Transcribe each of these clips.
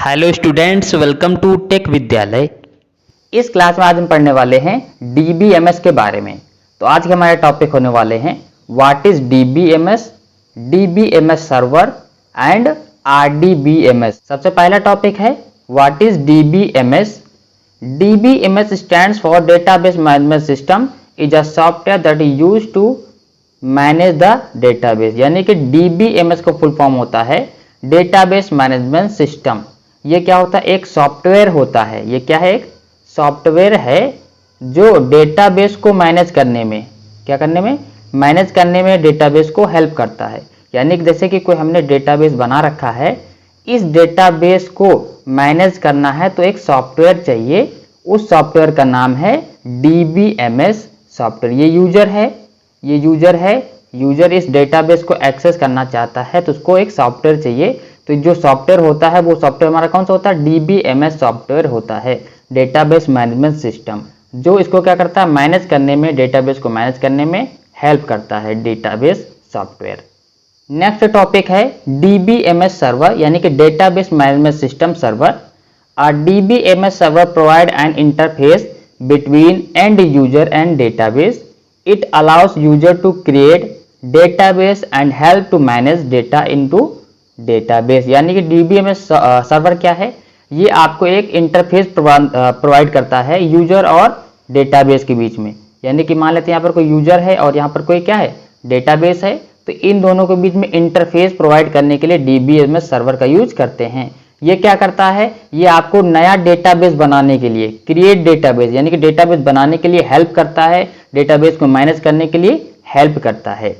Hello students, welcome to Tech Vidyalaya. इस class में आज हम पढ़ने वाले हैं DBMS के बारे में। तो आज के हमारे टॉपिक होने वाले हैं what is DBMS, DBMS server and RDBMS। सबसे पहला टॉपिक है what is DBMS। DBMS stands for database management system, is a software that is used to manage the database. यानी कि DBMS को फुल फॉर्म होता है डेटाबेस मैनेजमेंट सिस्टम। ये क्या होता है? एक सॉफ्टवेयर होता है। ये क्या है? एक सॉफ्टवेयर है जो डेटाबेस को मैनेज करने में, क्या करने में, मैनेज करने में डेटाबेस को हेल्प करता है। यानी कि जैसे कि कोई हमने डेटाबेस बना रखा है, इस डेटाबेस को मैनेज करना है तो एक सॉफ्टवेयर चाहिए। उस सॉफ्टवेयर का नाम है DBMS सॉफ्टवेयर। ये यूजर है, यूजर इस डेटाबेस को एक्सेस करना चाहता है तो उसको एक सॉफ्टवेयर चाहिए। तो जो सॉफ्टवेयर होता है वो सॉफ्टवेयर हमारा कौन सा होता है? DBMS सॉफ्टवेयर होता है, डेटाबेस मैनेजमेंट सिस्टम, जो इसको क्या करता है? मैनेज करने में, डेटाबेस को मैनेज करने में हेल्प करता है, डेटाबेस सॉफ्टवेयर। नेक्स्ट टॉपिक है DBMS सर्वर, यानी कि database management system server. DBMS server provide an interface between and user and database. It allows user to create database and help to manage data into database। यानी कि DBMS server क्या है? ये आपको एक interface provide करता है user और डेटाबेस के बीच में। यानी कि मान लेते हैं यहाँ पर कोई यूजर है और यहाँ पर कोई क्या है? डेटाबेस है। तो इन दोनों के बीच में इंटरफेस प्रोवाइड करने के लिए DBMS सर्वर का यूज करते हैं। ये क्या करता है? ये आपको नया डेटाबेस बनाने के लिए, क्रिएट डेटाबेस, यानी कि डेटाबेस बनाने के लिए हेल्प करता है, डेटाबेस को मैनेज करने के लिए हेल्प करता है।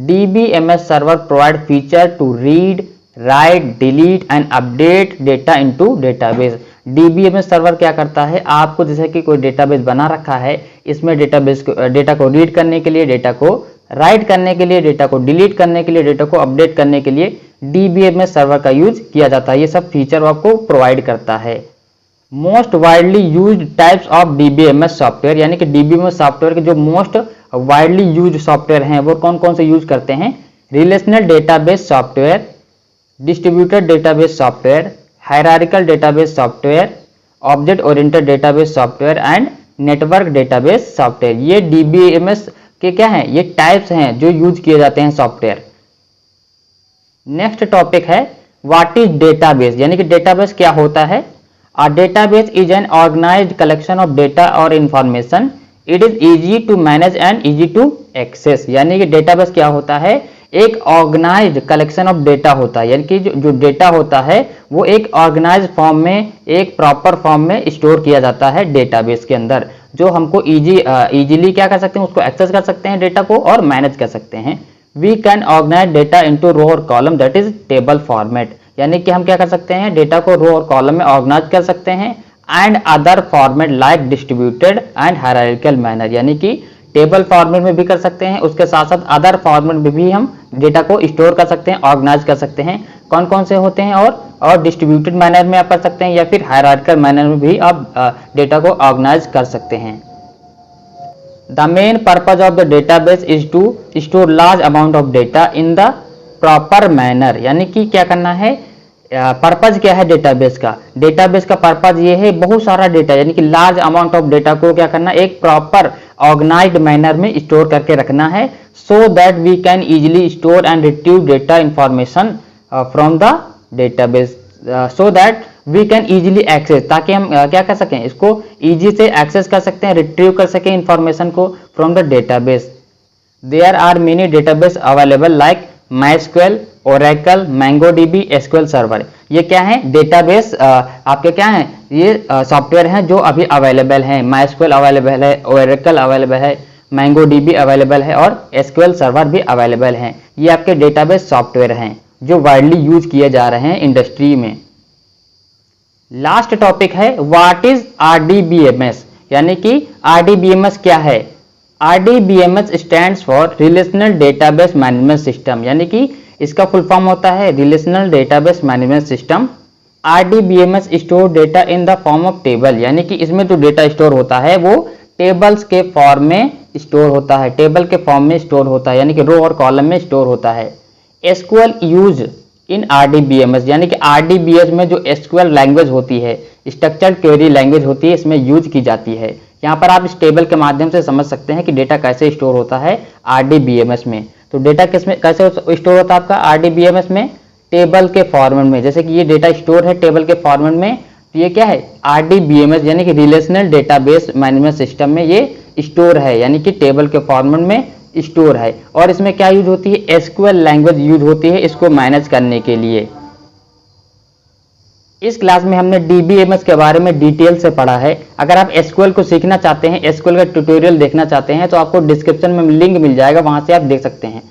DBMS server provide feature to read, write, delete and update data into database. DBMS server क्या करता है? आपको जैसे कि कोई डेटाबेस बना रखा है, इसमें डेटा को रीड करने के लिए, डेटा को राइट करने के लिए, डेटा को डिलीट करने के लिए, डेटा को अपडेट करने के लिए DBMS सर्वर का यूज किया जाता है। ये सब फीचर आपको प्रोवाइड करता है। Most widely used types of DBMS software, यानी कि DBMS सॉफ्टवेयर के जो मोस्ट वाइडली यूज्ड सॉफ्टवेयर हैं वो कौन कौन से यूज करते हैं? Relational database software, distributed database software, hierarchical database software, object oriented database software and network database software. ये DBMS के क्या हैं? ये टाइप्स हैं जो यूज किए जाते हैं सॉफ्टवेयर। नेक्स्ट टॉपिक है व्हाट इज डेटाबेस, यानी कि डेटाबेस क्या होता है? A database is an organized collection of data or information. It is easy to manage and easy to access। यानी कि डेटाबेस क्या होता है? एक ऑर्गेनाइज्ड कलेक्शन ऑफ डेटा होता है। यानी कि जो डेटा होता है वो एक ऑर्गेनाइज्ड फॉर्म में, एक प्रॉपर फॉर्म में स्टोर किया जाता है डेटाबेस के अंदर, जो हमको इजीली क्या कर सकते हैं? उसको एक्सेस कर सकते हैं डेटा को और मैनेज कर सकते हैं। We can organise data into row और column, that is table format. यानी कि हम क्या कर सकते हैं? डेटा को रो और कॉलम में ऑर्गेनाइज कर सकते हैं। And other format like distributed and hierarchical manner, यानी कि टेबल फॉर्मेट में भी कर सकते हैं, उसके साथ साथ अदर फॉर्मेट में भी हम डेटा को स्टोर कर सकते हैं, ऑर्गेनाइज कर सकते हैं। कौन कौन से होते हैं? और डिस्ट्रीब्यूटेड मैनर में आप कर सकते हैं या फिर हायरार्किकल मैनर में भी आप डेटा को ऑर्गेनाइज कर सकते हैं। The main purpose of the database is to store large amount of data in the proper manner। यानी कि क्या करना है? पर्पज क्या है डेटाबेस का? डेटाबेस का पर्पज ये है बहुत सारा डेटा, यानी कि लार्ज अमाउंट ऑफ डेटा को क्या करना? एक प्रॉपर ऑर्गेनाइज्ड मैनर में स्टोर करके रखना है, so that we can easily store and retrieve data information from the database, so that we can easily access, ताकि हम क्या कर सकें? इसको इजी से एक्सेस कर सकते हैं, रिट्रीव कर सकें इंफॉर्मेशन को from the database. There are many database available like MySQL, Oracle, MongoDB, SQL server. ये क्या है? डेटाबेस आपके क्या हैं? ये सॉफ्टवेयर हैं जो अभी अवेलेबल हैं। MySQL अवेलेबल है, Oracle अवेलेबल है, MongoDB अवेलेबल है और SQL सर्वर भी अवेलेबल हैं। ये आपके डेटाबेस सॉफ्टवेयर हैं जो वाइडली यूज किए जा रहे हैं इंडस्ट्री में। लास्ट टॉपिक है व्हाट इज RDBMS, यानी कि RDBMS क्या है? RDBMS stands for relational database management system, यानी कि इसका फुल फॉर्म होता है relational database management system. RDBMS store data in the form of table, यानी कि इसमें जो डेटा स्टोर होता है वो टेबल्स के फॉर्म में स्टोर होता है, टेबल के फॉर्म में स्टोर होता है, यानी कि रो और कॉलम में स्टोर होता है। SQL यूज इन RDBMS, यानी कि RDBMS में जो SQL लैंग्वेज होती है, स्ट्रक्चर्ड क्वेरी लैंग्वेज होती है, इसमें यूज की जाती है। यहाँ पर आप इस टेबल के माध्यम से समझ सकते हैं कि डेटा कैसे स्टोर होता है RDBMS में। तो डेटा किसमें कैसे स्टोर होता है आपका RDBMS में? टेबल के फॉर्मेट में। जैसे कि ये डेटा स्टोर है टेबल के फॉर्मेट में, तो ये क्या है RDBMS यानी कि रिलेशनल डेटाबेस मैनेजमेंट सिस्टम में ये स्टोर है, यानी कि टेबल के फॉर्मेट में स्टोर है। और इसमें क्या यूज होती है? SQL लैंग्वेज यूज होती है इसको मैनेज करने के लिए। इस क्लास में हमने DBMS के बारे में डिटेल से पढ़ा है। अगर आप SQL को सीखना चाहते हैं, SQL का ट्यूटोरियल देखना चाहते हैं, तो आपको डिस्क्रिप्शन में लिंक मिल जाएगा, वहां से आप देख सकते हैं।